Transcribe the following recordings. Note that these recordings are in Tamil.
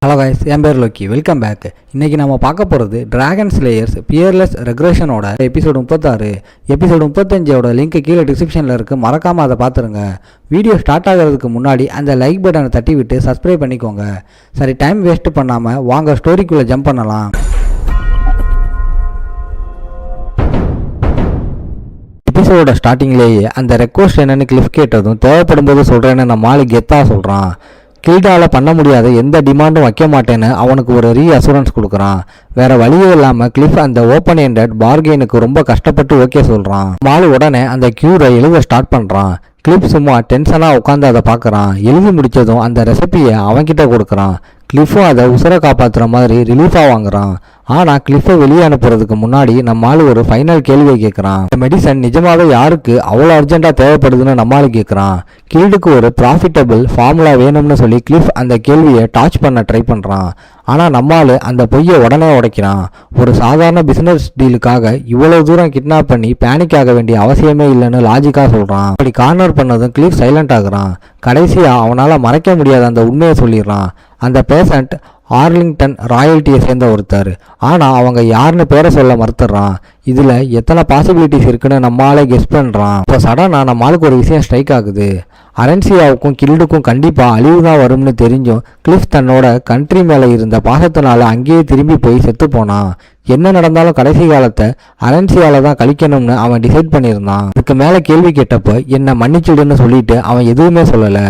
ஹலோ கைஸ், என் பேர் லோக்கி. Welcome back. இன்றைக்கி நம்ம பார்க்க போகிறது டிராகன் ஸ்லேயர்ஸ் பியர்லெஸ் ரெக்ரெஷனோட எபிசோடு 36. எபிசோடு 35ஓட லிங்க் கீழே டிஸ்கிரிப்ஷனில் இருக்குது, மறக்காமல் அதை பார்த்துருங்க. வீடியோ ஸ்டார்ட் ஆகிறதுக்கு முன்னாடி அந்த லைக் பட்டனை தட்டி விட்டு சப்ஸ்கிரைப் பண்ணிக்கோங்க. சரி, டைம் வேஸ்ட் பண்ணாமல் வாங்க ஸ்டோரிக்குள்ளே ஜம்ப் பண்ணலாம். எபிசோட ஸ்டார்டிங்லேயே அந்த ரெக்வஸ்ட் என்னன்னு கிளிஃப் கேட்டதும் தேவைப்படும் போது சொல்கிறேன்னு நம்ம ஆளு கெத்தாக சொல்கிறான். கில்டால் பண்ண முடியாத எந்த டிமாண்டும் வைக்க மாட்டேன்னு அவனுக்கு ஒரு ரீஅசூரன்ஸ் கொடுக்குறான். வேற வழியே இல்லாமல் கிளிஃப் அந்த ஓப்பன் எண்டட் பார்கெயினுக்கு ரொம்ப கஷ்டப்பட்டு ஓகே சொல்கிறான். மாலு உடனே அந்த கியூரை எழுத ஸ்டார்ட் பண்ணுறான். கிளிஃப் சும்மா டென்ஷனாக உட்காந்து அதை பார்க்குறான். எழுதி முடித்ததும் அந்த ரெசிபியை அவன்கிட்ட கொடுக்குறான். கிளிஃபும் அதை உசுரை காப்பாற்றுற மாதிரி ரிலீஃபாக வாங்குறான். ஆனால் கிளிஃபை வெளியே அனுப்புறதுக்கு முன்னாடி நம்மால் ஒரு ஃபைனல் கேள்வியை கேட்குறான். இந்த மெடிசன் நிஜமாவே யாருக்கு அவ்வளோ அர்ஜென்ட்டாக தேவைப்படுதுன்னு நம்மால் கேட்குறான். கில்டுக்கு ஒரு ப்ராஃபிட்டபிள் ஃபார்முலா வேணும்னு சொல்லி கிளிஃப் அந்த கேள்வியை டாச் பண்ண ட்ரை பண்ணுறான். ஆனால் நம்மால் அந்த பொய்யை உடனே உடைக்கிறான். ஒரு சாதாரண பிஸ்னஸ் டீலுக்காக இவ்வளோ தூரம் கிட்னாப் பண்ணி பேனிக் ஆக வேண்டிய அவசியமே இல்லைன்னு லாஜிக்காக சொல்கிறான். அப்படி கார்னர் பண்ணதும் கிளிஃப் சைலண்ட் ஆகுறான். கடைசியாக அவனால் மறைக்க முடியாத அந்த உண்மையை சொல்லிடுறான். அந்த பேஷண்ட் ஆர்லிங்டன் ராயல்ட்டியை சேர்ந்த ஒருத்தர். ஆனால் அவங்க யாருன்னு பேரை சொல்ல மறுத்துடுறான். இதில் எத்தனை பாசிபிலிட்டிஸ் இருக்குன்னு நம்மளாலே கெஸ் பண்ணுறான். இப்போ சடனாக நம்மளுக்கு ஒரு விஷயம் ஸ்ட்ரைக் ஆகுது. அரன்சியாவுக்கும் கில்டுக்கும் கண்டிப்பாக அழிவு தான் வரும்னு தெரிஞ்சும் கிளிஃப் தன்னோட கண்ட்ரி மேலே இருந்த பாசத்தினால அங்கேயே திரும்பி போய் செத்து போனான். என்ன நடந்தாலும் கடைசி காலத்தை அரன்சியால தான் கழிக்கணும்னு அவன் டிசைட் பண்ணியிருந்தான். அதுக்கு மேலே கேள்வி கேட்டப்போ என்னை மன்னிச்சிடுன்னு சொல்லிட்டு அவன் எதுவுமே சொல்லலை.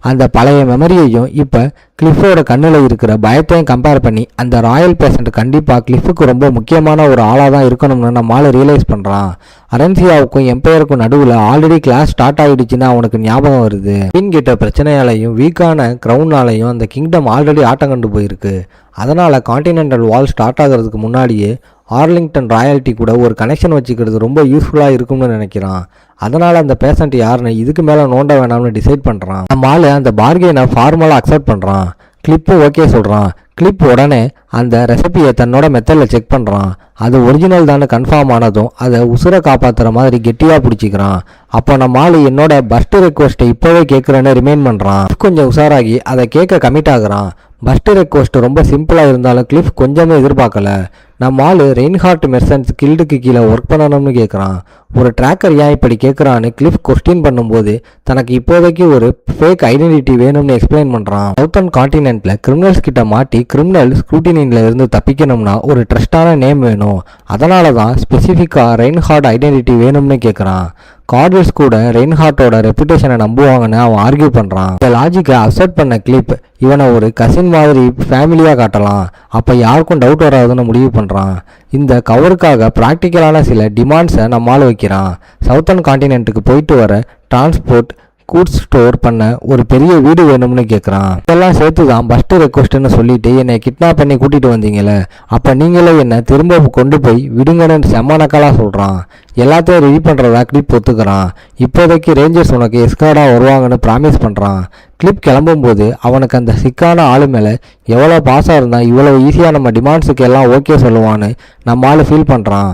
அந்த பழைய மெமரியையும் இப்போ கிளிஃபோட கண்ணில் இருக்கிற பயத்தையும் கம்பேர் பண்ணி அந்த ராயல் பேஷண்ட் கண்டிப்பாக கிளிஃபுக்கு ரொம்ப முக்கியமான ஒரு ஆளாக தான் இருக்கணும்னு நம்மளால் ரியலைஸ் பண்ணுறான். அரன்சியாவுக்கும் எம்பையருக்கும் நடுவில் ஆல்ரெடி கிளாஸ் ஸ்டார்ட் ஆகிடுச்சுன்னு அவனுக்கு ஞாபகம் வருது. கிங் கிட்ட பிரச்சனையாலையும் வீக்கான க்ரௌனாலையும் அந்த கிங்டம் ஆல்ரெடி ஆட்டம் கண்டு போயிருக்கு. அதனால் கான்டினென்டல் வால் ஸ்டார்ட் ஆகிறதுக்கு முன்னாடியே ஆர்லிங்டன் ராயல்ட்டி கூட ஒரு கனெக்ஷன் வச்சுக்கிறது ரொம்ப யூஸ்ஃபுல்லாக இருக்கும்னு நினைக்கிறான். அதனால் அந்த பேஷண்ட் யாருன்னு இதுக்கு மேலே நோண்ட வேணாம்னு டிசைட் பண்ணுறான். நம்ம ஆள் அந்த பார்கெயினை ஃபார்மலாக அக்செப்ட் பண்ணுறான். கிளிப்பும் ஓகே சொல்கிறான். கிளிப் உடனே அந்த ரெசிபியை தன்னோட மெத்தடில் செக் பண்ணுறான். அது ஒரிஜினல் தானே கன்ஃபார்ம் ஆனதும் அதை உசுரை காப்பாற்றுற மாதிரி கெட்டியாக பிடிச்சிக்கிறான். அப்போ நம்ம ஆள் என்னோட பஸ்ட் ரெக்வஸ்ட்டை இப்போவே கேட்குறேன்னு ரிமைண்ட் பண்ணுறான். கொஞ்சம் உஷாராகி அதை கேட்க கமிட் ஆகுறான். பஸ்ட் ரெக்வஸ்ட் ரொம்ப சிம்பிளாக இருந்தாலும் கிளிஃப் கொஞ்சமே எதிர்பார்க்கல. நம்ம ஆள் ரெயின்ஹார்ட் மெர்சன்ஸ் கில்டுக்கு கீழே ஒர்க் பண்ணணும்னு கேட்குறான். ஒரு ட்ராக்கர் ஏன் இப்படி கேட்குறான்னு கிளிஃப் கொஸ்டின் பண்ணும்போது தனக்கு இப்போதைக்கு ஒரு ஃபேக் ஐடென்டிட்டி வேணும்னு எக்ஸ்பிளைன் பண்ணுறான். சவுத்தர்ன் கான்டினென்ட்டில் கிரிமினல்ஸ் கிட்ட மாட்டி கிரிமினல் ஸ்க்ரூட்டினியில் இருந்து தப்பிக்கணும்னா ஒரு ட்ரஸ்டான நேம் வேணும். அதனால தான் ஸ்பெசிஃபிக்காக ரெயின்ஹார்ட் ஐடென்டிட்டி வேணும்னு கேட்குறான். கார்டில்ஸ் கூட ரெயின்ஹார்ட்டோட ரெப்புடேஷனை நம்புவாங்கன்னு அவன் ஆர்கியூ பண்ணுறான். இந்த லாஜிக்கை அக்செப்ட் பண்ண கிளிப் இவனை ஒரு கசின் மாதிரி ஃபேமிலியாக காட்டலாம். அப்போ யாருக்கும் டவுட் வராதுன்னு முடிவு பண்ணுறான். இந்த கவருக்காக ப்ராக்டிக்கலான சில டிமாண்ட்ஸை நம்மால் வைக்கிறான். சவுத்தர்ன் கான்டினென்ட்டுக்கு போயிட்டு வர டிரான்ஸ்போர்ட் கூட்ஸ் ஸ்டோர் பண்ண ஒரு பெரிய வீடு வேணும்னு கேட்குறான். இதெல்லாம் சேர்த்து தான் பஸ்ட் ரெக்வஸ்ட்னு சொல்லிட்டு என்னை கிட்னாப் பண்ணி கூட்டிகிட்டு வந்தீங்களே, அப்போ நீங்களே என்னை திரும்ப கொண்டு போய் விடுங்கன்னு செம்மனக்கலாக சொல்கிறான். எல்லாத்தையும் ரெடி பண்ணுறதா கிளிப் ஒத்துக்கிறான். இப்போதைக்கு ரேஞ்சர்ஸ் உனக்கு எஸ்கார்டாக வருவாங்கன்னு ப்ராமிஸ் பண்ணுறான். கிளிப் கிளம்பும்போது அவனுக்கு அந்த சிக்கான ஆளு மேலே எவ்வளோ பாசம் இருந்தால் இவ்வளோ ஈஸியாக நம்ம டிமாண்ட்ஸுக்கு எல்லாம் ஓகே சொல்லுவான்னு நம்ம ஆள் ஃபீல் பண்ணுறான்.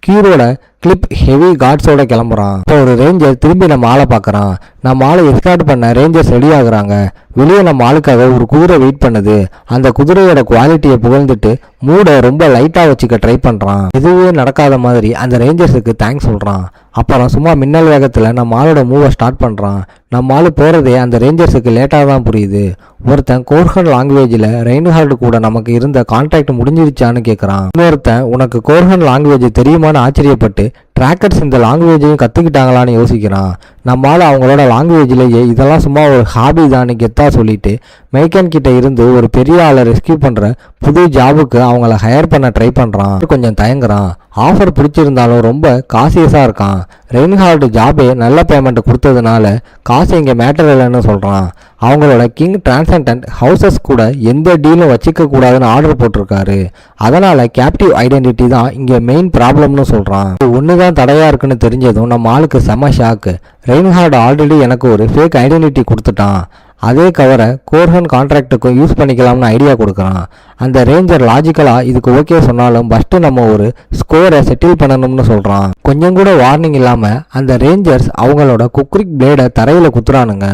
கீரோட கிளிப் ஹெவி கார்ட்ஸோட கிளம்புறான். இப்போ ஒரு ரேஞ்சர் திரும்பி நம்ம ஆளை பார்க்குறான். நம்ம ஆளை எஸ்கார்ட் பண்ண ரேஞ்சர்ஸ் ரெடி ஆகுறாங்க. வெளியே நம்ம ஆளுக்காக ஒரு குதிரை வெயிட் பண்ணுது. அந்த குதிரையோட குவாலிட்டியை புகழ்ந்துட்டு மூடை ரொம்ப லைட்டாக வச்சுக்க ட்ரை பண்ணுறான். எதுவே நடக்காத மாதிரி அந்த ரேஞ்சர்ஸுக்கு தேங்க்ஸ் சொல்கிறான். அப்புறம் சும்மா மின்னல் வேகத்தில் நம்ம ஆளோட மூவை ஸ்டார்ட் பண்ணுறான். நம்ம ஆள் போகிறதே அந்த ரேஞ்சர்ஸுக்கு லேட்டாக தான் புரியுது. ஒருத்தன் கோர்ஹன் லாங்குவேஜில் ரெயின்ஹார்ட் கூட நமக்கு இருந்த கான்டாக்ட் முடிஞ்சிருச்சான்னு கேட்குறான். இன்னொருத்தன் உனக்கு கோர்ஹன் லாங்குவேஜ் தெரியுமான்னு ஆச்சரியப்பட்டு ட்ராக்கர்ஸ் இந்த லாங்குவேஜையும் கற்றுக்கிட்டாங்களான்னு யோசிக்கிறான். நம்மளால் அவங்களோட லாங்குவேஜ்லேயே இதெல்லாம் சும்மா ஒரு ஹாபி தான் கெத்தா சொல்லிட்டு மைக்கன் கிட்ட இருந்து ஒரு பெரிய ஆளை ரெஸ்கியூ பண்ணுற புது ஜாபுக்கு அவங்கள ஹையர் பண்ண ட்ரை பண்ணுறான். கொஞ்சம் தயங்குறான். ஆஃபர் பிடிச்சிருந்தாலும் ரொம்ப காசியஸாக இருக்கான். ரெயின்ஹார்ட் ஜாபே நல்ல பேமெண்ட் கொடுத்ததுனால காசு இங்கே மேட்டர் இல்லைன்னு சொல்கிறான். அவங்களோட கிங் டிரான்சென்டன்ட் ஹவுசஸ் கூட எந்த டீலும் வச்சுக்க கூடாதுன்னு ஆர்டர் போட்டிருக்காரு. அதனால் கேப்டிவ் ஐடென்டிட்டி தான் இங்கே மெயின் ப்ராப்ளம்னு சொல்கிறான். ஒன்று தான் தடையாக இருக்குன்னு தெரிஞ்சதும் நம்ம ஆளுக்கு செம ஷாக்கு. ரெயின்ஹார்ட் ஆல்ரெடி எனக்கு ஒரு ஃபேக் ஐடென்டிட்டி கொடுத்துட்டான். அதே கவரை கோர்ஹன் கான்ட்ராக்டுக்கும் யூஸ் பண்ணிக்கலாம்னு ஐடியா கொடுக்குறான். அந்த ரேஞ்சர் லாஜிக்கலாக இதுக்கு ஓகே சொன்னாலும் ஃபஸ்ட்டு நம்ம ஒரு ஸ்கோரை செட்டில் பண்ணணும்னு சொல்கிறான். கொஞ்சம் கூட வார்னிங் இல்லாமல் அந்த ரேஞ்சர்ஸ் அவங்களோட குக்ரிக் பிளேடை தரையில் குத்துறானுங்க.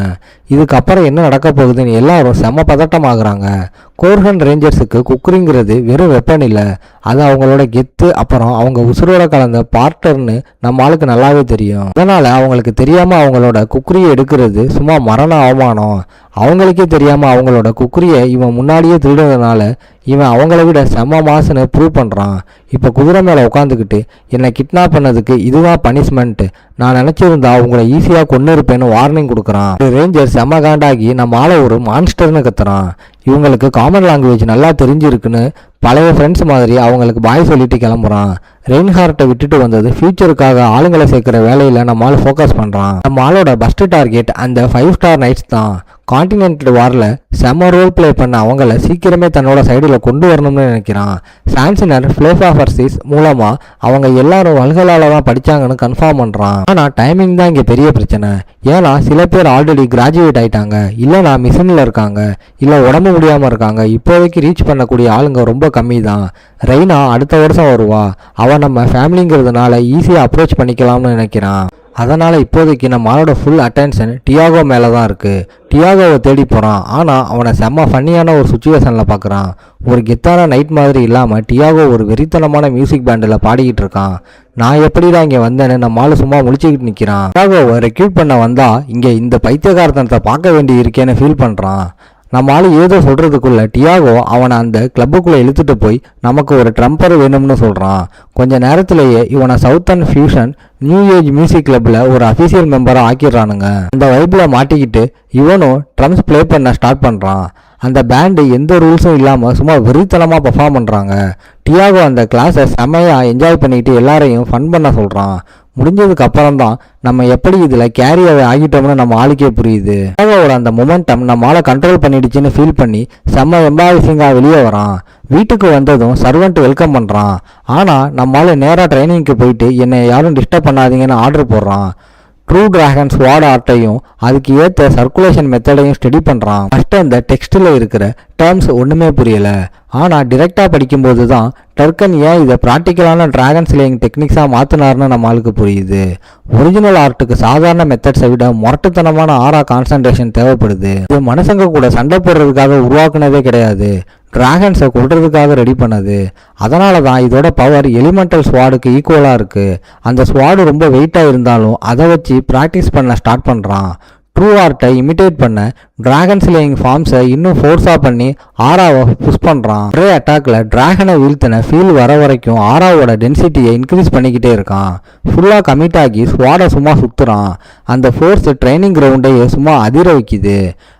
இதுக்கப்புறம் என்ன நடக்க போகுதுன்னு எல்லாரும் செம பதட்டமாகறாங்க. கோர்ஹன் ரேஞ்சர்ஸுக்கு குக்ரிங்கிறது வெறும் வெப்பன் இல்லை, அது அவங்களோட கெத்து, அப்புறம் அவங்க உசுரோட கலந்த பார்ட்னர்னு நம்ம ஆளுக்கு நல்லாவே தெரியும். அதனால் அவங்களுக்கு தெரியாமல் அவங்களோட குக்ரியை எடுக்கிறது சும்மா மரண அவமானம். அவங்களுக்கே தெரியாமல் அவங்களோட குக்ரியை இவன் முன்னாடியே திருடுறதுனால இவன் அவங்கள விட செம்ம மாசுன்னு ப்ரூவ் பண்ணுறான். இப்போ குதிரை மேலே உட்காந்துக்கிட்டு என்னை கிட்னாப் பண்ணதுக்கு இதுதான் பனிஷ்மெண்ட், நான் நினச்சிருந்தா உங்களை ஈஸியாக கொண்டு இருப்பேன்னு வார்னிங் கொடுக்குறான். ரேஞ்சர் செம்ம காண்டாகி நம்ம ஆளை ஒரு மான்ஸ்டர்னு கத்துறான். இவங்களுக்கு காமன் லாங்குவேஜ் நல்லா தெரிஞ்சிருக்குன்னு பழைய ஃப்ரெண்ட்ஸ் மாதிரி அவங்களுக்கு பாய் சொல்லிட்டு கிளம்புறான். ரெயின்ஹார்ட்டை விட்டுட்டு வந்தது ஃபியூச்சருக்காக ஆளுங்களை சேர்க்குற வேலையில் நம்ம ஆள் ஃபோக்கஸ் பண்ணுறான். நம்ம ஆளோட ஃபஸ்ட்டு டார்கெட் அந்த 5 ஸ்டார் நைட்ஸ் தான். கான்டினென்டல் வாரில் செம்ம ரோல் பிளே பண்ண அவங்கள சீக்கிரமே தன்னோட சைடில் கொண்டு வரணும்னு நினைக்கிறான். சான்சினர் ஃப்ளேஃப் ஆஃப் ஹர்சிஸ் மூலமாக அவங்க எல்லாரும் வல்கலால தான் படித்தாங்கன்னு கன்ஃபார்ம் பண்ணுறான். ஆனால் டைமிங் தான் இங்கே பெரிய பிரச்சனை. ஏன்னா சில பேர் ஆல்ரெடி கிராஜுவேட் ஆகிட்டாங்க, இல்லைனா மிஷினில் இருக்காங்க, இல்லை உடம்பு முடியாமல் இருக்காங்க. இப்போதைக்கு ரீச் பண்ணக்கூடிய ஆளுங்க ரொம்ப கம்மி தான். ரெய்னா அடுத்த வருஷம் வருவா. அவன் நம்ம ஃபேமிலிங்கிறதுனால ஈஸியாக அப்ரோச் பண்ணிக்கலாம்னு நினைக்கிறான். அதனால் இப்போதைக்கு நம்ம ஆளோட ஃபுல் அட்டென்ஷன் டியாகோ மேலே தான் இருக்குது. டியாகோவை தேடி போகிறான். ஆனால் அவனை செம்ம ஃபன்னியான ஒரு சுச்சுவேஷனில் பார்க்குறான். ஒரு கெத்தான நைட் மாதிரி இல்லாமல் டியாகோ ஒரு வெறித்தனமான மியூசிக் பேண்டில் பாடிக்கிட்டு இருக்கான். நான் எப்படிடா இங்கே வந்தேன்னு நம்ம ஆள் சும்மா முழிச்சுக்கிட்டு நிற்கிறான். டியாகோவை ரெக்யூட் பண்ண வந்தால் இங்கே இந்த பைத்தியகாரத்தனத்தை பார்க்க வேண்டி இருக்கேன்னு ஃபீல் பண்ணுறான். நம்ம ஆள் ஏதோ சொல்கிறதுக்குள்ள டியாகோ அவனை அந்த கிளப்புக்குள்ளே இழுத்துட்டு போய் நமக்கு ஒரு ட்ரம்பர் வேணும்னு சொல்கிறான். கொஞ்ச நேரத்திலேயே இவனை southern fusion new age music கிளப்பில் ஒரு அஃபீஷியல் மெம்பராக ஆக்கிடுறானுங்க. அந்த வைப்பில் மாட்டிக்கிட்டு இவனும் ட்ரம்ஸ் ப்ளே பண்ண ஸ்டார்ட் பண்ணுறான். அந்த பேண்டு எந்த ரூல்ஸும் இல்லாமல் சும்மா வெறித்தனமாக பர்ஃபார்ம் பண்ணுறாங்க. டியாகோ அந்த கிளாஸை செம்மையாக என்ஜாய் பண்ணிக்கிட்டு எல்லாரையும் ஃபன் பண்ண சொல்கிறான். முடிஞ்சதுக்கு அப்புறம் தான் நம்ம எப்படி இதில் கேரியாவை ஆகிட்டோம்னு நம்ம ஆளுக்கே புரியுது. டியாகோவோட அந்த மொமெண்டம் நம்ம ஆளை கண்ட்ரோல் பண்ணிடுச்சுன்னு ஃபீல் பண்ணி செம்ம எம்பாரசிங்காக வெளியே வரான். வீட்டுக்கு வந்ததும் சர்வெண்ட் வெல்கம் பண்ணுறான். ஆனால் நம்மளால நேராக ட்ரைனிங்க்கு போயிட்டு என்னை யாரும் டிஸ்டர்ப் பண்ணாதீங்கன்னு ஆர்டர் போடுறான். ட்ரூ டிராகன் ஸ்வாட் ஆர்ட்டையும் அதுக்கு ஏற்ற சர்க்குலேஷன் மெத்தடையும் ஸ்டடி பண்ணுறான். ஃபஸ்ட்டு அந்த டெக்ஸ்ட்டில் இருக்கிற டேர்ம்ஸ் ஒன்றுமே புரியலை. ஆனால் டிரெக்டாக படிக்கும்போது தான் டர்கன் ஏன் இதை ப்ராக்டிக்கலான டிராகன் ஸ்லேயிங் டெக்னிக்ஸாக மாற்றினார்னு நம்ம ஆளுக்கு புரியுது. ஒரிஜினல் ஆர்ட்டுக்கு சாதாரண மெத்தட்ஸை விட முரட்டுத்தனமான ஆரா கான்சன்ட்ரேஷன் தேவைப்படுது. இது மனுஷங்க கூட சண்டை போடுறதுக்காக உருவாக்குனதே கிடையாது, டிராகன்ஸை கொள்றதுக்காக ரெடி பண்ணது. அதனால தான் இதோட பவர் எலிமெண்டல் ஸ்வாடுக்கு ஈக்குவலாக இருக்குது. அந்த ஸ்வாடு ரொம்ப வெயிட்டாக இருந்தாலும் அதை வச்சு ப்ராக்டிஸ் பண்ண ஸ்டார்ட் பண்ணுறான். ட்ரூ ஆர்ட்டை இமிட்டேட் பண்ண டிராகன் ஸ்லேயிங் ஃபார்ம்ஸை இன்னும் ஃபோர்ஸாக பண்ணி ஆராவை புஷ் பண்ணுறான். ஒரே அட்டாக்ல டிராகனை வீழ்த்தின ஃபீல் வர வரைக்கும் ஆராவோட டென்சிட்டியை இன்க்ரீஸ் பண்ணிக்கிட்டே இருக்கான். ஃபுல்லாக கமிட் ஆகி ஸ்வாடை சும்மா சுற்றுறான். அந்த ஃபோர்ஸ் ட்ரைனிங் கிரவுண்டையே சும்மா அதிர வைக்குது.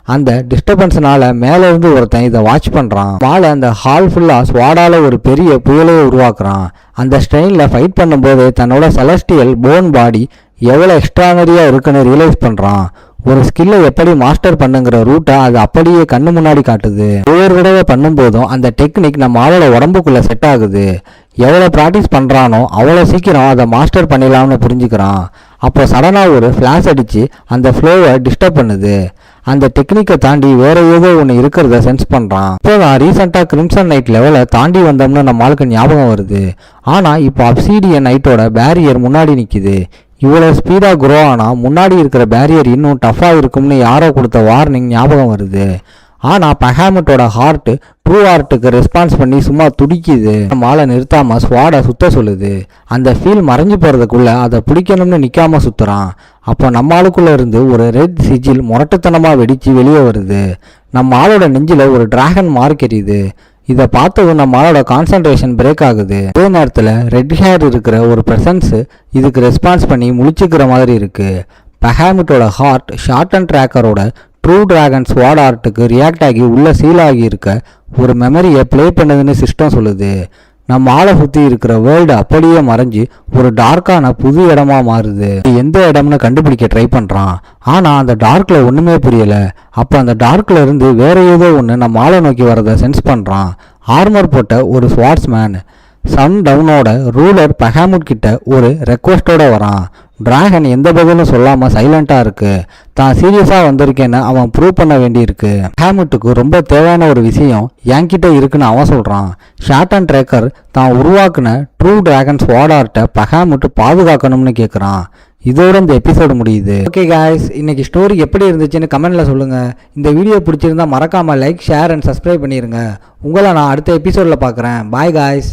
அந்த டிஸ்டர்பன்ஸ்னால மேலேருந்து ஒருத்தன் இதை வாட்ச் பண்ணுறான். வாழை அந்த ஹால் ஃபுல்லாக ஸ்வாடால் ஒரு பெரிய புயலையை உருவாக்குறான். அந்த ஸ்ட்ரெயினில் ஃபைட் பண்ணும்போது தன்னோட செலஸ்டியல் போன் பாடி எவ்வளோ எக்ஸ்ட்ரானரியாக இருக்குன்னு ரியலைஸ் பண்ணுறான். ஒரு ஸ்கில்லை எப்படி மாஸ்டர் பண்ணுங்கிற ரூட்டை அது அப்படியே கண்ணு முன்னாடி காட்டுது. ஒவ்வொரு தடவை பண்ணும்போதும் அந்த டெக்னிக் நம்ம ஆளோட உடம்புக்குள்ளே செட் ஆகுது. எவ்வளோ ப்ராக்டிஸ் பண்ணுறானோ அவ்வளோ சீக்கிரம் அதை மாஸ்டர் பண்ணிடலாம்னு புரிஞ்சுக்கிறான். அப்போ சடனாக ஒரு ஃப்ளாஷ் அடித்து அந்த ஃப்ளோவை டிஸ்டர்ப் பண்ணுது. அந்த டெக்னிக்கை தாண்டி வேற ஏதோ ஒன்று இருக்கிறத சென்ஸ் பண்ணுறான். இப்போ நான் ரீசெண்டாக கிரிம்சன் நைட் லெவலை தாண்டி வந்தோம்னு நம்ம ஆளுக்கு ஞாபகம் வருது. ஆனால் இப்போ அப்சீடியன் நைட்டோட பேரியர் முன்னாடி நிற்கிது. இவ்வளோ ஸ்பீடாக க்ரோ ஆனால் முன்னாடி இருக்கிற பேரியர் இன்னும் டஃப்பாக இருக்கும்னு யாரோ கொடுத்த வார்னிங் ஞாபகம் வருது. ஆனால் பஹாமட்டோட ஹார்ட்டு ட்ரூ ஆர்ட்டுக்கு ரெஸ்பான்ஸ் பண்ணி சும்மா துடிக்குது. மாலை நிறுத்தாமல் ஸ்வாடை சுத்த சொல்லுது. அந்த ஃபீல் மறைஞ்சு போகிறதுக்குள்ளே அதை பிடிக்கணும்னு நிற்காம சுற்றுறான். அப்போ நம்ம ஆளுக்குள்ளே இருந்து ஒரு ரெட் சிஜில் முரட்டுத்தனமாக வெடித்து வெளியே வருது. நம்ம ஆளோட நெஞ்சில் ஒரு டிராகன் மார்க் எரியுது. இதை பார்த்ததும் நம்ம ஆளோட கான்சன்ட்ரேஷன் பிரேக் ஆகுது. அதே நேரத்தில் ரெட் ஹேர் இருக்கிற ஒரு ப்ரெசன்ஸு இதுக்கு ரெஸ்பான்ஸ் பண்ணி முழிச்சுக்கிற மாதிரி இருக்குது. பஹாமட்டோட ஹார்ட் ஷார்ட் அண்ட் ட்ராக்கரோட ட்ரூ டிராகன் ஸ்வாட் ஆர்ட்டுக்கு ரியாக்ட் ஆகி உள்ளே சீல் ஆகி இருக்க ஒரு மெமரியை ப்ளே பண்ணுதுன்னு சிஸ்டம் சொல்லுது. நம்ம ஆளை சுற்றி இருக்கிற வேர்ல்டு அப்படியே மறைஞ்சு ஒரு டார்க்கான புது இடமா மாறுது. எந்த இடம்னு கண்டுபிடிக்க ட்ரை பண்ணுறான். ஆனால் அந்த டார்க்கில் ஒன்றுமே புரியலை. அப்போ அந்த டார்க்கில் இருந்து வேற ஏதோ ஒன்று நம்ம ஆளை நோக்கி வரதை சென்ஸ் பண்ணுறான். ஆர்மர் போட்ட ஒரு ஸ்வாட்ஸ்மேன் சன் டவுனோட ரூலர் பஹாமுட் கிட்ட ஒரு ரெக்வஸ்டோட வரான். டிராகன் எந்த பதிலும் சொல்லாமல் சைலண்ட்டாக இருக்கு. தான் சீரியஸாக வந்திருக்கேன்னு அவன் ப்ரூவ் பண்ண வேண்டியிருக்கு. ஹேமுட்டுக்கு ரொம்ப தேவையான ஒரு விஷயம் என்கிட்ட இருக்குன்னு அவன் சொல்கிறான். ஷார்ட் அண்ட் ட்ரேக்கர் தான் உருவாக்குன ட்ரூ டிராகன் ஸ்வாட் ஆர்ட்டை பஹாமுட்டு பாதுகாக்கணும்னு கேட்குறான். இதோட இந்த எபிசோடு முடியுது. ஓகே காய்ஸ், இன்னைக்கு ஸ்டோரி எப்படி இருந்துச்சுன்னு கமெண்ட்ல சொல்லுங்க. இந்த வீடியோ பிடிச்சிருந்தா மறக்காம லைக், ஷேர் அண்ட் சப்ஸ்கிரைப் பண்ணிருங்க. உங்களை நான் அடுத்த எபிசோட்ல பார்க்குறேன். Bye guys.